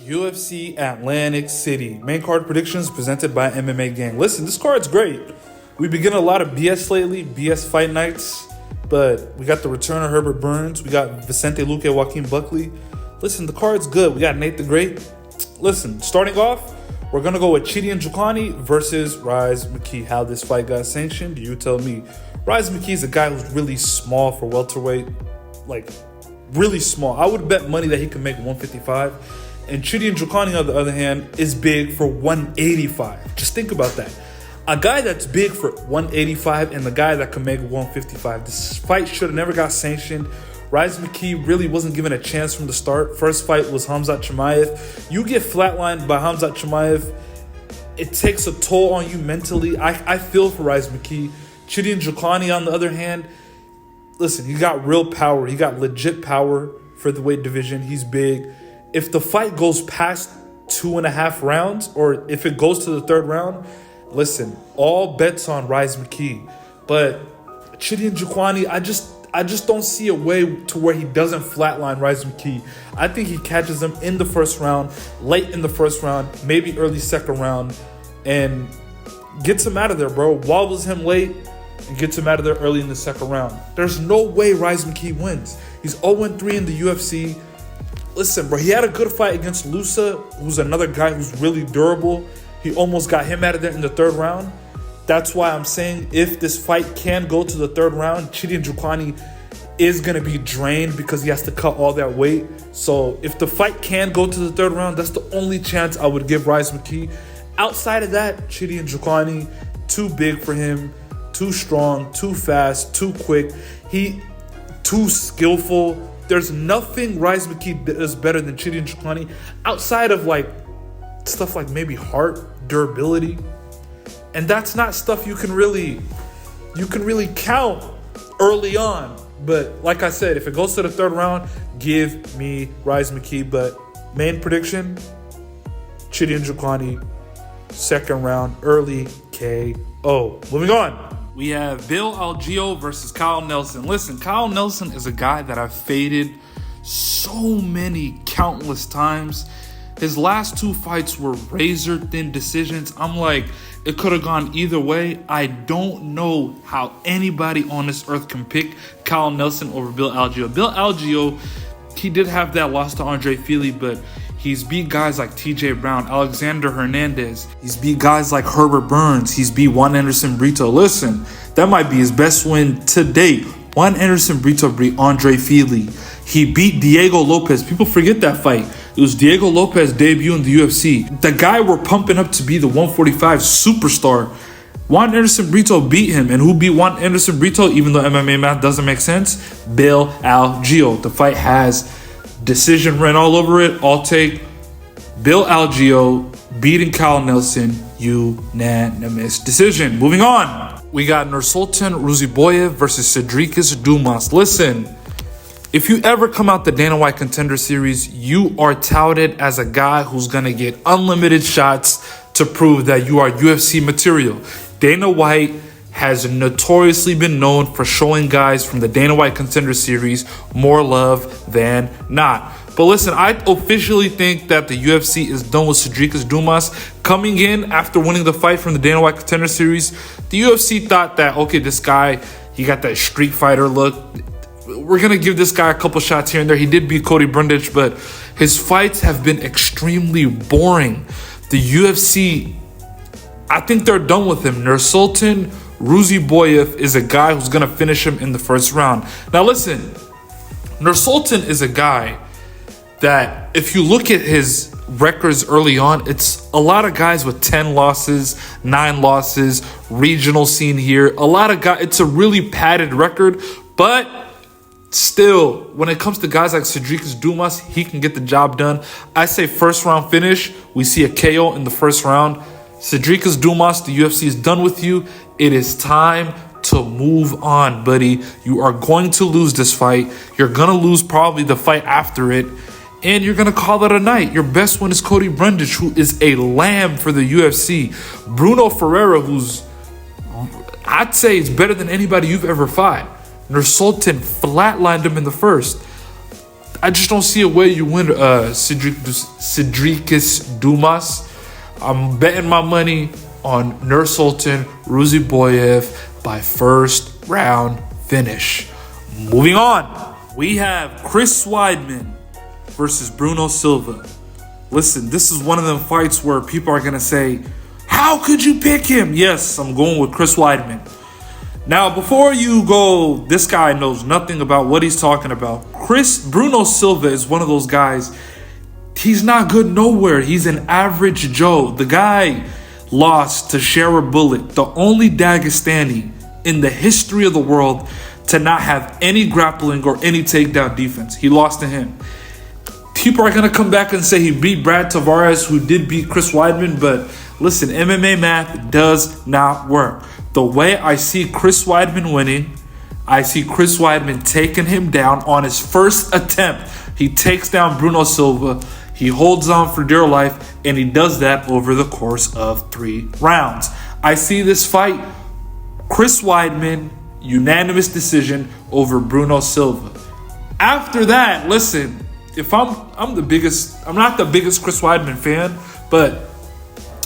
UFC Atlantic City. Main card predictions presented by MMAGANG. Listen, this card's great. We've been getting a lot of BS lately, BS fight nights. But we got the return of Herbert Burns. We got Vicente, Luque, Joaquin, Buckley. Listen, the card's good. We got Nate the Great. Listen, starting off, we're going to go with Chidi and Njokuani versus Rhys, Mckee. How this fight got sanctioned, you tell me. Rhys Mckee is a guy who's really small for welterweight. Like, really small. I would bet money that he could make 155. And Chidi and Njokuani, on the other hand, is big for 185. Just think about that. A guy that's big for 185 and the guy that can make 155. This fight should have never got sanctioned. Rhys Mckee really wasn't given a chance from the start. First fight was Khamzat Chimaev. You get flatlined by Khamzat Chimaev, it takes a toll on you mentally. I feel for Rhys Mckee. Chidi and Njokuani, on the other hand, listen, he got real power. He got legit power for the weight division. He's big. If the fight goes past 2.5 rounds, or if it goes to the third round, listen, all bets on Rhys Mckee. But Chidi and Njokuani, I just don't see a way to where he doesn't flatline Rhys Mckee. I think he catches him in the first round, late in the first round, maybe early second round, and gets him out of there, bro. Wobbles him late and gets him out of there early in the second round. There's no way Rhys Mckee wins. He's 0-3 in the UFC. Listen, bro, he had a good fight against Luque, who's another guy who's really durable. He almost got him out of there in the third round. That's why I'm saying if this fight can go to the third round, Chidi and Njokuani is going to be drained because he has to cut all that weight. So if the fight can go to the third round, that's the only chance I would give Rhys Mckee. Outside of that, Chidi and Njokuani, too big for him, too strong, too fast, too quick. He too skillful. There's nothing Rhys Mckee does better than Chidi and Njokuani outside of like stuff like maybe heart, durability. And that's not stuff you can really count early on. But like I said, if it goes to the third round, give me Rhys Mckee. But main prediction, Chidi and Njokuani, second round, early KO. Moving on. We have Bill Algeo versus Kyle Nelson. Listen, Kyle Nelson is a guy that I've faded so many countless times. His last two fights were razor-thin decisions. I'm like, it could have gone either way. I don't know how anybody on this earth can pick Kyle Nelson over Bill Algeo. Bill Algeo, he did have that loss to Andre Fili, but he's beat guys like TJ Brown, Alexander Hernandez. He's beat guys like Herbert Burns. He's beat Juan Anderson Brito. Listen, that might be his best win to date. Juan Anderson Brito beat Andre Fili. He beat Diego Lopez. People forget that fight. It was Diego Lopez's debut in the UFC. The guy we're pumping up to be the 145 superstar. Juan Anderson Brito beat him. And who beat Juan Anderson Brito, even though MMA math doesn't make sense? Bill Algeo. The fight has decision ran all over it. I'll take Bill Algeo beating Kyle Nelson. Unanimous decision. Moving on. We got Nursulton Ruziboev versus Sedriques Dumas. Listen, if you ever come out the Dana White Contender Series, you are touted as a guy who's going to get unlimited shots to prove that you are UFC material. Dana White has notoriously been known for showing guys from the Dana White Contender Series more love than not. But listen, I officially think that the UFC is done with Sedriques Dumas. Coming in after winning the fight from the Dana White Contender Series, the UFC thought that, okay, this guy, he got that street fighter look. We're going to give this guy a couple shots here and there. He did beat Cody Brundage, but his fights have been extremely boring. The UFC, I think they're done with him. Nursulton Ruziboev is a guy who's going to finish him in the first round. Now listen, Nursulton is a guy that if you look at his records early on, it's a lot of guys with 10 losses, 9 losses, regional scene here. A lot of guys, it's a really padded record, but still, when it comes to guys like Sedriques Dumas, he can get the job done. I say first round finish. We see a KO in the first round. Sedriques Dumas, the UFC is done with you. It is time to move on, buddy. You are going to lose this fight. You're going to lose probably the fight after it. And you're going to call it a night. Your best one is Cody Brundage, who is a lamb for the UFC. Bruno Ferreira, who's, I'd say, is better than anybody you've ever fought. Nursulton flatlined him in the first. I just don't see a way you win Sedriques Dumas. I'm betting my money on Nursulton, Ruziboev by first round finish. Moving on, we have Chris Weidman versus Bruno Silva. Listen, this is one of them fights where people are going to say, how could you pick him? Yes, I'm going with Chris Weidman. Now, before you go, this guy knows nothing about what he's talking about. Bruno Silva is one of those guys. He's not good nowhere. He's an average Joe. The guy lost to Shara Bullet, the only Dagestani in the history of the world to not have any grappling or any takedown defense. He lost to him. People are going to come back and say he beat Brad Tavares, who did beat Chris Weidman, but listen, MMA math does not work. The way I see Chris Weidman winning, I see Chris Weidman taking him down on his first attempt. He takes down Bruno Silva. He holds on for dear life, and he does that over the course of 3 rounds. I see this fight, Chris Weidman, unanimous decision over Bruno Silva. After that, listen, if I'm not the biggest Chris Weidman fan, but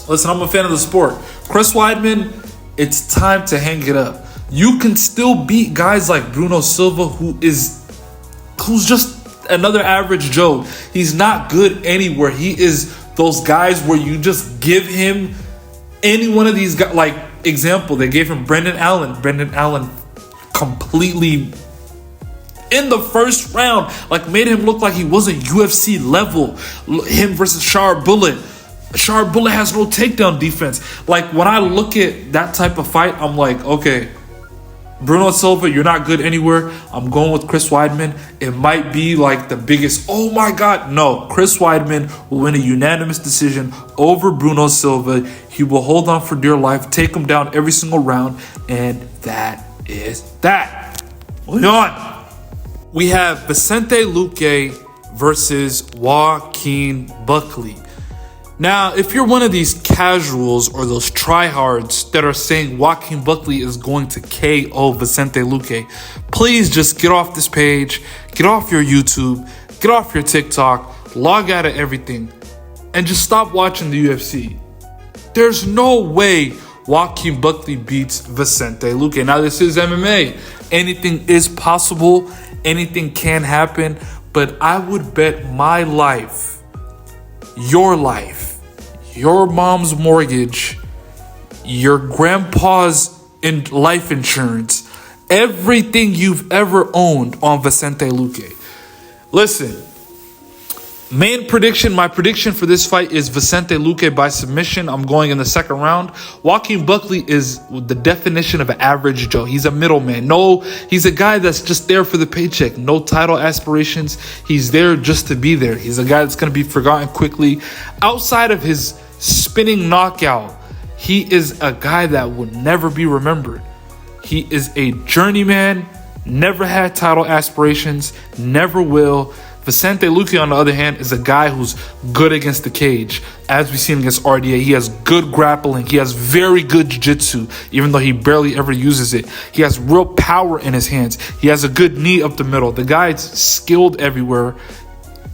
listen, I'm a fan of the sport. Chris Weidman, it's time to hang it up. You can still beat guys like Bruno Silva, who's just another average Joe. He's not good anywhere. He is those guys where you just give him any one of these guys. Like, example, they gave him Brendan Allen. Brendan Allen completely, in the first round, like made him look like he wasn't UFC level. Him versus Shara Bullet. Shara Bullet has no takedown defense. Like, when I look at that type of fight, I'm like, okay, Bruno Silva, you're not good anywhere. I'm going with Chris Weidman. It might be like the biggest, oh my God. No, Chris Weidman will win a unanimous decision over Bruno Silva. He will hold on for dear life, take him down every single round, and that is that. Moving on. We have Vicente Luque versus Joaquin Buckley. Now, if you're one of these casuals or those tryhards that are saying Joaquin Buckley is going to KO Vicente Luque, please just get off this page, get off your YouTube, get off your TikTok, log out of everything, and just stop watching the UFC. There's no way Joaquin Buckley beats Vicente Luque. Now, this is MMA. Anything is possible. Anything can happen. But I would bet my life, your mom's mortgage, your grandpa's life insurance, everything you've ever owned on Vicente Luque. Listen, my prediction for this fight is Vicente Luque by submission. I'm going in the second round. Joaquin Buckley is the definition of an average Joe. He's a middleman. No, he's a guy that's just there for the paycheck. No title aspirations. He's there just to be there. He's a guy that's going to be forgotten quickly. Outside of his spinning knockout, he is a guy that will never be remembered. He is a journeyman, never had title aspirations, never will. Vicente Luque, on the other hand, is a guy who's good against the cage. As we've seen against RDA, he has good grappling. He has very good jiu-jitsu, even though he barely ever uses it. He has real power in his hands. He has a good knee up the middle. The guy's skilled everywhere.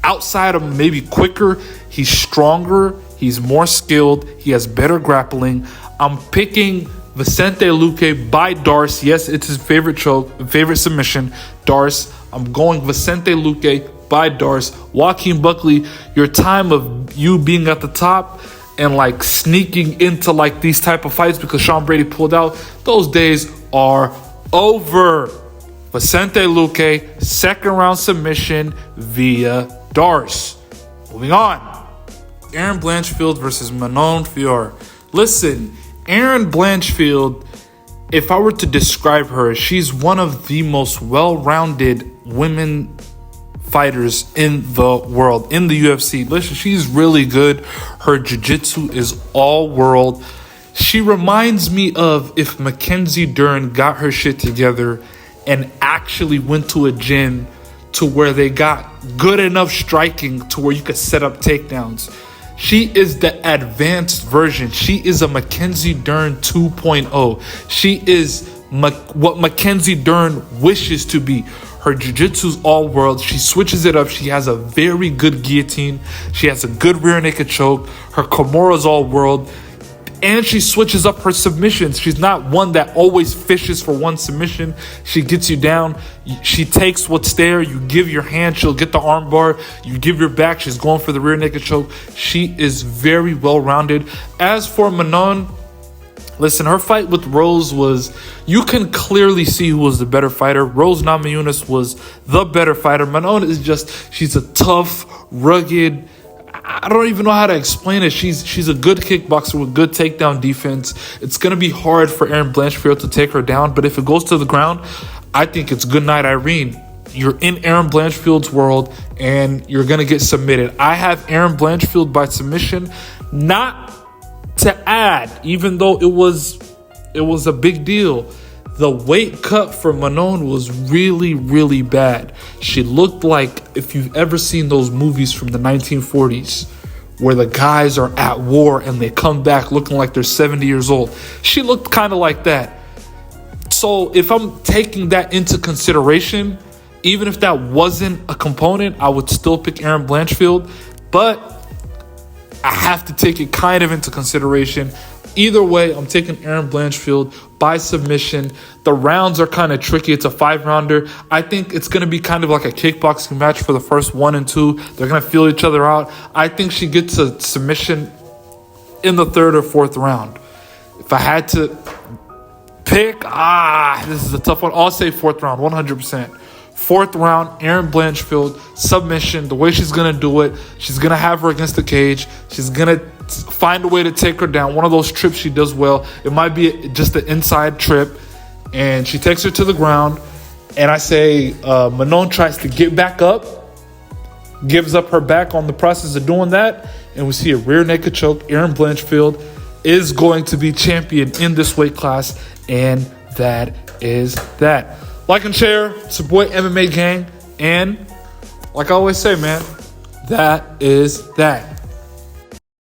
Outside of maybe quicker, he's stronger. He's more skilled. He has better grappling. I'm picking Vicente Luque by Darce. Yes, it's his favorite submission. Darce. I'm going Vicente Luque by Darce. Joaquin Buckley, your time of you being at the top and like sneaking into like these type of fights because Sean Brady pulled out, those days are over. Vicente Luque, second round submission via Darce. Moving on. Erin Blanchfield versus Manon Fiorot. Listen, Erin Blanchfield, if I were to describe her, she's one of the most well-rounded women fighters in the world, in the UFC. Listen, she's really good. Her jiu-jitsu is all world. She reminds me of if Mackenzie Dern got her shit together and actually went to a gym to where they got good enough striking to where you could set up takedowns. She is the advanced version. She is a Mackenzie Dern 2.0. She is what Mackenzie Dern wishes to be. Her jiu-jitsu's all world. She switches it up. She has a very good guillotine. She has a good rear naked choke. Her Kimura's all world. And she switches up her submissions. She's not one that always fishes for one submission. She gets you down. She takes what's there. You give your hand, she'll get the arm bar. You give your back, she's going for the rear naked choke. She is very well-rounded. As for Manon, listen, her fight with Rose was, you can clearly see who was the better fighter. Rose Namajunas was the better fighter. Manon is just, she's a tough, rugged, I don't even know how to explain it. She's a good kickboxer with good takedown defense. It's going to be hard for Erin Blanchfield to take her down, but if it goes to the ground, I think it's good night, Irene. You're in Erin Blanchfield's world, and you're going to get submitted. I have Erin Blanchfield by submission, not to add, even though it was a big deal. The weight cut for Manon was really, really bad. She looked like, if you've ever seen those movies from the 1940s, where the guys are at war and they come back looking like they're 70 years old. She looked kind of like that. So if I'm taking that into consideration, even if that wasn't a component, I would still pick Erin Blanchfield. But I have to take it kind of into consideration. Either way, I'm taking Erin Blanchfield by submission. The rounds are kind of tricky. It's a 5-rounder. I think it's going to be kind of like a kickboxing match for the first 1 and 2. They're going to feel each other out. I think she gets a submission in the 3rd or 4th round. If I had to pick, this is a tough one. I'll say 4th round, 100%. 4th round, Erin Blanchfield, submission. The way she's going to do it, she's going to have her against the cage. She's going to find a way to take her down. One of those trips she does well. It might be just an inside trip, and she takes her to the ground. And I say Manon tries to get back up, gives up her back on the process of doing that, and we see a rear naked choke. Erin Blanchfield is going to be champion in this weight class, and that is that. Like and share. It's your boy MMA Gang, and like I always say, man, that is that.